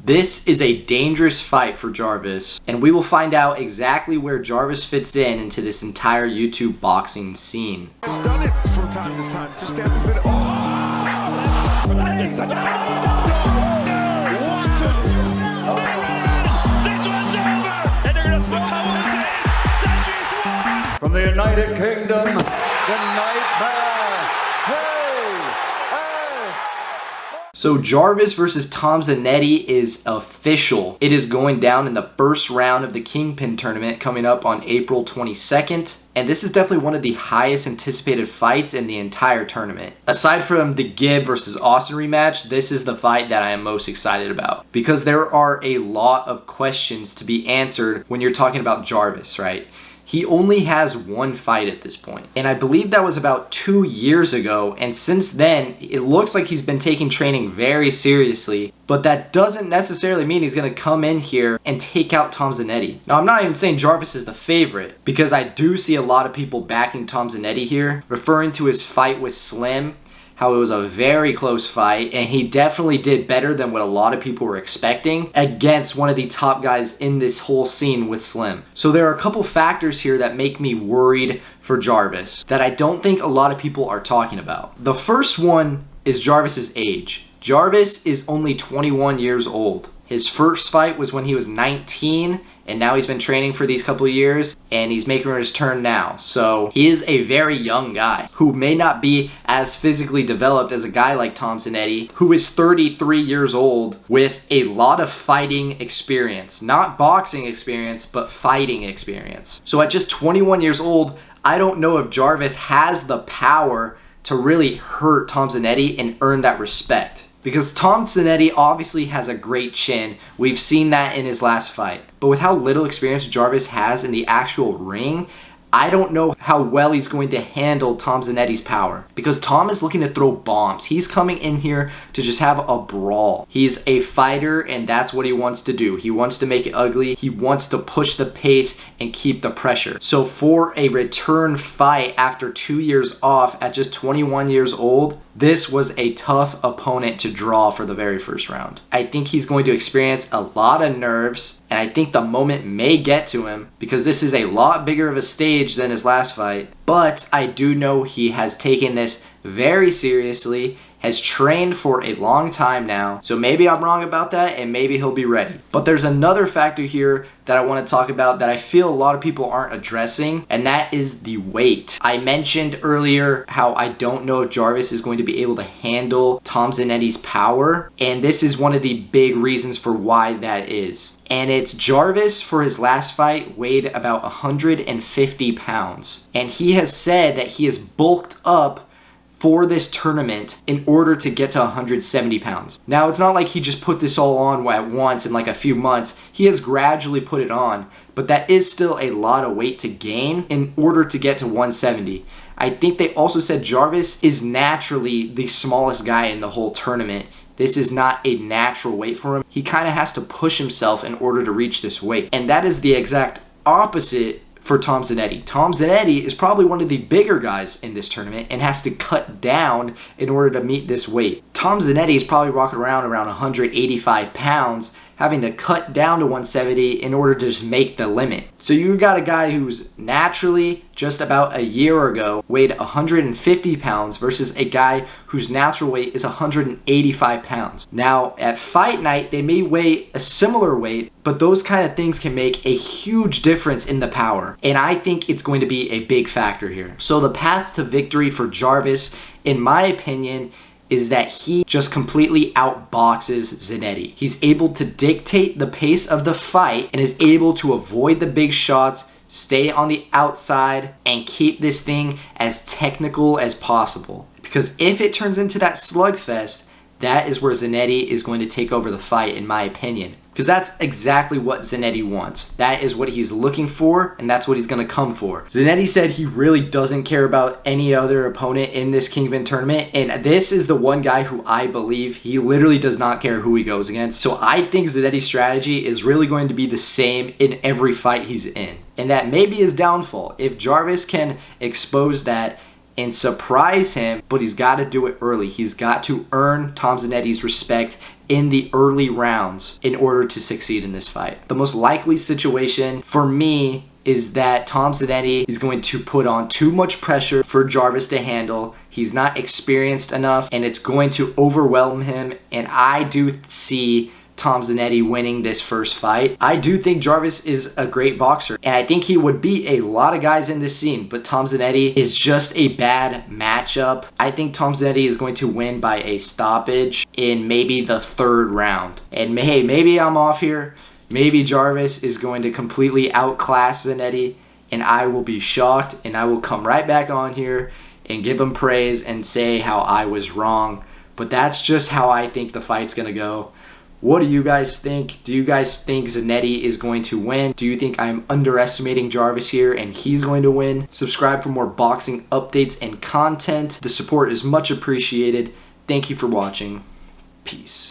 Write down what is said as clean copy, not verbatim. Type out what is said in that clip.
This is a dangerous fight for Jarvis, and we will find out exactly where Jarvis fits into this entire YouTube boxing scene. He's done it from time to time. Just a bit of... From the United Kingdom, the Nightmare. Hey! So Jarvis versus Tom Zanetti is official. It is going down in the first round of the Kingpyn tournament coming up on April 22nd. And this is definitely one of the highest anticipated fights in the entire tournament. Aside from the Gibb versus Austin rematch, this is the fight that I am most excited about. Because there are a lot of questions to be answered when you're talking about Jarvis, right? He only has one fight at this point. And I believe that was about 2 years ago. And since then, it looks like he's been taking training very seriously. But that doesn't necessarily mean he's going to come in here and take out Tom Zanetti. Now, I'm not even saying Jarvis is the favorite, because I do see a lot of people backing Tom Zanetti here, referring to his fight with Slim, how it was a very close fight, and he definitely did better than what a lot of people were expecting against one of the top guys in this whole scene with Slim. So there are a couple factors here that make me worried for Jarvis that I don't think a lot of people are talking about. The first one is Jarvis's age. Jarvis is only 21 years old. His first fight was when he was 19, and now he's been training for these couple of years, and he's making his turn now. So he is a very young guy who may not be as physically developed as a guy like Tom Zanetti, who is 33 years old with a lot of fighting experience. Not boxing experience, but fighting experience. So at just 21 years old, I don't know if Jarvis has the power to really hurt Tom Zanetti and earn that respect. Because Tom Zanetti obviously has a great chin. We've seen that in his last fight. But with how little experience Jarvis has in the actual ring, I don't know how well he's going to handle Tom Zanetti's power. Because Tom is looking to throw bombs. He's coming in here to just have a brawl. He's a fighter, and that's what he wants to do. He wants to make it ugly. He wants to push the pace and keep the pressure. So for a return fight after 2 years off at just 21 years old, this was a tough opponent to draw for the very first round. I think he's going to experience a lot of nerves, and I think the moment may get to him because this is a lot bigger of a stage than his last fight. But I do know he has taken this very seriously, has trained for a long time now. So maybe I'm wrong about that, and maybe he'll be ready. But there's another factor here that I want to talk about that I feel a lot of people aren't addressing, and that is the weight. I mentioned earlier how I don't know if Jarvis is going to be able to handle Tom Zanetti's power, and this is one of the big reasons for why that is. And it's Jarvis, for his last fight, weighed about 150 pounds. And he has said that he has bulked up for this tournament in order to get to 170 pounds. Now, it's not like he just put this all on at once in like a few months. He has gradually put it on, but that is still a lot of weight to gain in order to get to 170. I think they also said Jarvis is naturally the smallest guy in the whole tournament. This is not a natural weight for him. He kind of has to push himself in order to reach this weight. And that is the exact opposite for Tom Zanetti. Tom Zanetti is probably one of the bigger guys in this tournament and has to cut down in order to meet this weight. Tom Zanetti is probably walking around 185 pounds, having to cut down to 170 in order to just make the limit. So you got a guy who's naturally just about a year ago weighed 150 pounds versus a guy whose natural weight is 185 pounds. Now at fight night, they may weigh a similar weight, but those kind of things can make a huge difference in the power. And I think it's going to be a big factor here. So the path to victory for Jarvis, in my opinion, is that he just completely outboxes Zanetti. He's able to dictate the pace of the fight and is able to avoid the big shots, stay on the outside, and keep this thing as technical as possible. Because if it turns into that slugfest, that is where Zanetti is going to take over the fight, in my opinion. Because that's exactly what Zanetti wants. That is what he's looking for, and that's what he's going to come for. Zanetti said he really doesn't care about any other opponent in this Kingpyn tournament, and this is the one guy who I believe he literally does not care who he goes against. So I think Zanetti's strategy is really going to be the same in every fight he's in. And that may be his downfall. If Jarvis can expose that and surprise him, but he's got to do it early. He's got to earn Tom Zanetti's respect in the early rounds in order to succeed in this fight. The most likely situation for me is that Tom Zanetti is going to put on too much pressure for Jarvis to handle. He's not experienced enough, and it's going to overwhelm him, and I do see Tom Zanetti winning this first fight. I do think Jarvis is a great boxer, and I think he would beat a lot of guys in this scene, but Tom Zanetti is just a bad matchup. I think Tom Zanetti is going to win by a stoppage in maybe the 3rd round. And hey, maybe I'm off here. Maybe Jarvis is going to completely outclass Zanetti, and I will be shocked, and I will come right back on here and give him praise and say how I was wrong. But that's just how I think the fight's going to go. What do you guys think? Do you guys think Zanetti is going to win? Do you think I'm underestimating Jarvis here and he's going to win? Subscribe for more boxing updates and content. The support is much appreciated. Thank you for watching. Peace.